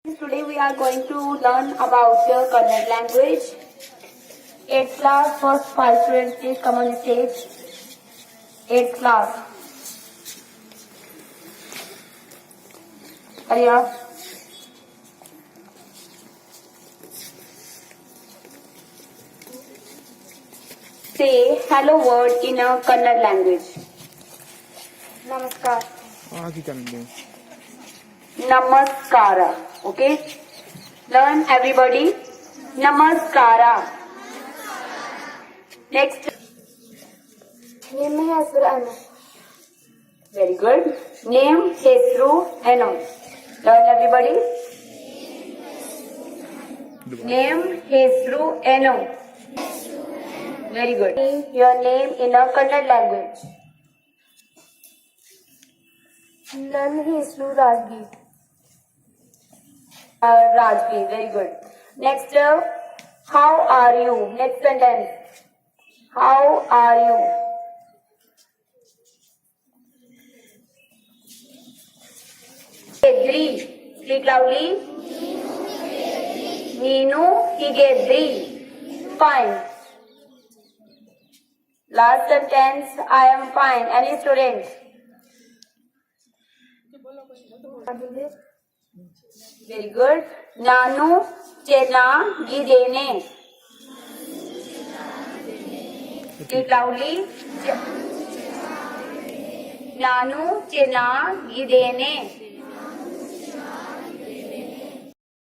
Today we are going to learn about the Kannada language. 8th class, first 5 students, please come on the stage. 8th class. Hurry up. Say hello word in a Kannada language. Namaskar. Namaskara. Okay? Learn everybody. Namaskara. Next. Name Hesru Anu. Very good. Name Hesru Anu. Learn everybody. Name Hesru Anu. Very good. Your name in a Kannada language. Nan Hesru Rajgi. Rajgi, very good. Next, how are you? Next sentence. How are you? Higedri. Speak loudly. Neenu higedri. Fine. Last sentence. I am fine. Any student? Very good. Nanu ಚೆನ್ನಾಗಿದ್ದೇನೆ. Speak loudly. ನಾನು ಚೆನ್ನಾಗಿದ್ದೇನೆ.